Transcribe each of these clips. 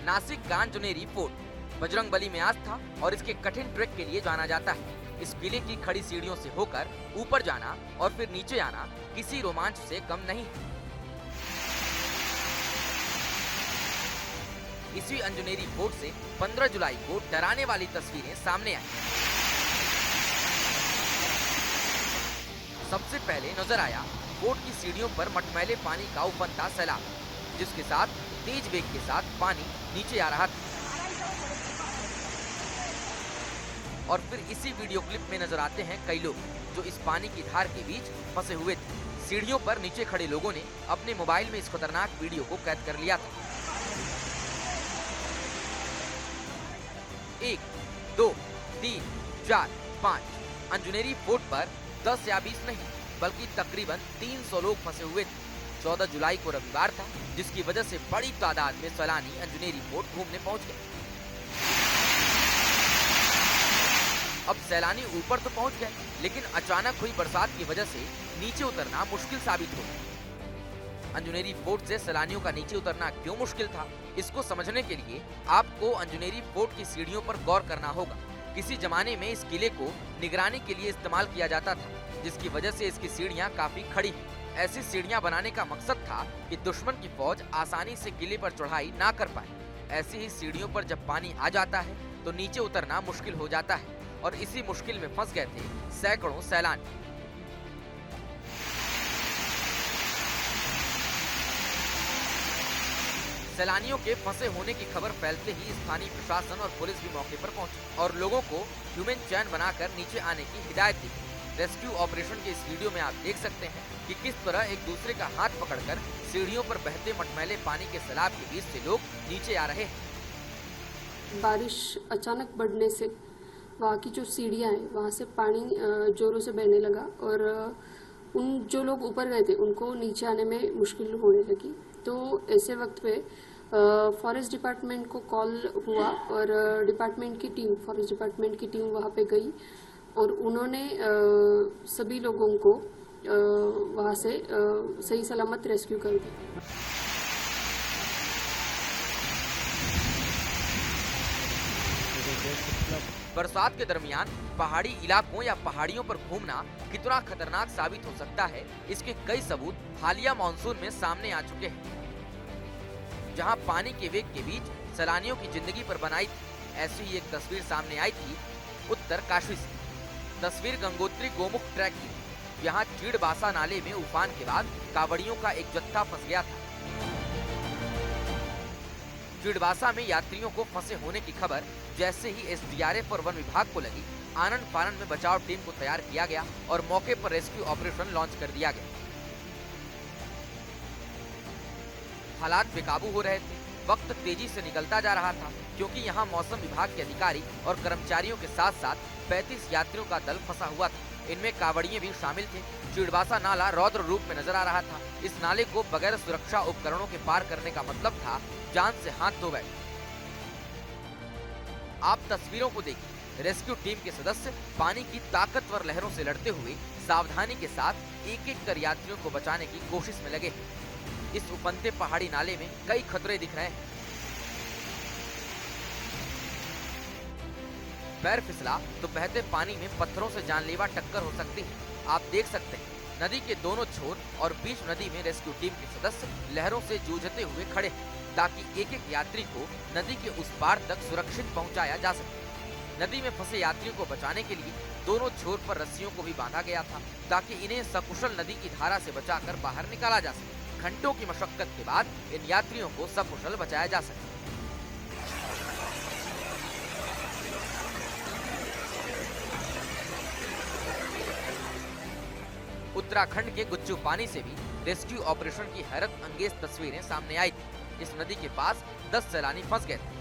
Nashik गांजनेरी fort Bajrangbali में आस्था और इसके कठिन ट्रैक के लिए जाना जाता है। इस किले की खड़ी सीढ़ियों से होकर ऊपर जाना और फिर नीचे आना किसी रोमांच से कम नहीं है। इसी अंजनेरी फोर्ट से 15 जुलाई को डराने वाली तस्वीरें सामने आई। सबसे पहले नजर आया फोर्ट की सीढ़ियों पर मटमैले पानी का उफनता सैलाब, जिसके साथ तेज वेग के साथ पानी नीचे आ रहा था। और फिर इसी वीडियो क्लिप में नजर आते हैं कई लोग जो इस पानी की धार के बीच फंसे हुए थे। सीढ़ियों पर नीचे खड़े लोगों ने अपने मोबाइल में इस खतरनाक वीडियो को कैद कर लिया था। 1, 2, 3, 4, 5 अंजनेरी फोर्ट पर 10 या 20 नहीं बल्कि तकरीबन 300 लोग फंसे हुए थे। 14 जुलाई को रविवार था, जिसकी वजह से बड़ी तादाद में सैलानी अंजनेरी फोर्ट घूमने पहुंच गए। अब सैलानी ऊपर तो पहुंच गए, लेकिन अचानक हुई बरसात की वजह से नीचे उतरना मुश्किल साबित हो गया। अंजनेरी फोर्ट से सैलानियों का नीचे उतरना क्यों मुश्किल था, इसको समझने के लिए आपको अंजनेरी फोर्ट की सीढ़ियों पर गौर करना होगा। किसी जमाने में इस किले को निगरानी के लिए इस्तेमाल किया जाता था, जिसकी वजह से इसकी सीढ़ियां काफी खड़ी हैं। ऐसी सीढ़ियां बनाने का मकसद था कि दुश्मन की फौज आसानी से किले पर चढ़ाई ना कर पाए। ऐसी ही सीढ़ियों पर जब पानी आ जाता है तो नीचे उतरना मुश्किल हो जाता है और इसी मुश्किल में फंस गए थे सैकड़ों सैलानी। सैलानियों के फंसे होने की खबर फैलते ही स्थानीय प्रशासन और पुलिस भी मौके पर पहुंची और लोगों को ह्यूमन चैन बनाकर नीचे आने की हिदायत दी। रेस्क्यू ऑपरेशन के इस वीडियो में आप देख सकते हैं कि किस तरह एक दूसरे का हाथ पकड़कर सीढ़ियों पर बहते मटमैले पानी के सैलाब के बीच से लोग नीचे आ रहे हैं। बारिश अचानक बढ़ने से वहाँ की जो सीढ़ियाँ हैं वहाँ से पानी जोरों से बहने लगा और उन जो लोग ऊपर गए थे उनको नीचे आने में मुश्किल होने लगी। तो ऐसे वक्त पे फॉरेस्ट डिपार्टमेंट को कॉल हुआ और फॉरेस्ट डिपार्टमेंट की टीम वहाँ पे गई और उन्होंने सभी लोगों को वहाँ से सही सलामत रेस्क्यू कर दिया। बरसात के दरमियान पहाड़ी इलाकों या पहाड़ियों पर घूमना कितना खतरनाक साबित हो सकता है, इसके कई सबूत हालिया मानसून में सामने आ चुके हैं। जहां पानी के वेग के बीच सैलानियों की जिंदगी पर बनाई थी, ऐसी ही एक तस्वीर सामने आई थी उत्तरकाशी से। तस्वीर गंगोत्री गोमुख ट्रैक की। यहाँ चीड़बासा नाले में उफान के बाद कावड़ियों का एक जत्था फंस गया था। चीड़बासा में यात्रियों को फंसे होने की खबर जैसे ही एसडीआरएफ और वन विभाग को लगी, आनन फानन में बचाव टीम को तैयार किया गया और मौके पर रेस्क्यू ऑपरेशन लॉन्च कर दिया गया। हालात बेकाबू हो रहे थे, वक्त तेजी से निकलता जा रहा था क्योंकि यहाँ मौसम विभाग के अधिकारी और कर्मचारियों के साथ साथ 35 यात्रियों का दल फंसा हुआ था। इनमें कावड़िए भी शामिल थे। चीड़बासा नाला रौद्र रूप में नजर आ रहा था। इस नाले को बगैर सुरक्षा उपकरणों के पार करने का मतलब था जान से हाथ धो बैठे। आप तस्वीरों को देखिए। रेस्क्यू टीम के सदस्य पानी की ताकतवर लहरों से लड़ते हुए सावधानी के साथ एक एक कर यात्रियों को बचाने की कोशिश में लगे। इस उफनते पहाड़ी नाले में कई खतरे दिख रहे हैं। पैर फिसला तो बहते पानी में पत्थरों से जानलेवा टक्कर हो सकती है। आप देख सकते हैं नदी के दोनों छोर और बीच नदी में रेस्क्यू टीम के सदस्य लहरों से जूझते हुए खड़े हैं ताकि एक एक यात्री को नदी के उस पार तक सुरक्षित पहुंचाया जा सके। नदी में फंसे यात्रियों को बचाने के लिए दोनों छोर पर रस्सियों को भी बांधा गया था ताकि इन्हें सकुशल नदी की धारा से बचाकर बाहर निकाला जा सके। घंटों की मशक्कत के बाद इन यात्रियों को सकुशल बचाया जा सके। उत्तराखंड के गुच्चू पानी से भी रेस्क्यू ऑपरेशन की हैरत अंगेज तस्वीरें सामने आई थी। इस नदी के पास 10 सैलानी फंस गए थे।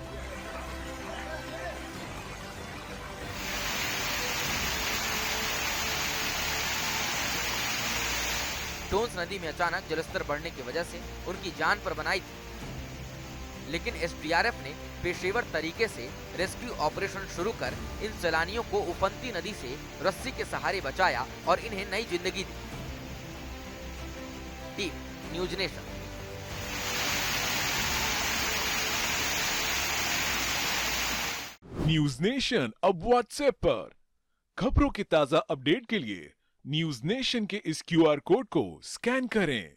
टोंस नदी में अचानक जलस्तर बढ़ने की वजह से उनकी जान पर बनाई थी, लेकिन एसडीआरएफ ने पेशेवर तरीके से रेस्क्यू ऑपरेशन शुरू कर इन सैलानियों को उफनती नदी से रस्सी के सहारे बचाया और इन्हें नई जिंदगी दी। Team News Nation. News Nation अब व्हाट्सएप पर। खबरों के ताजा अपडेट के लिए न्यूज नेशन के इस क्यूआर कोड को स्कैन करें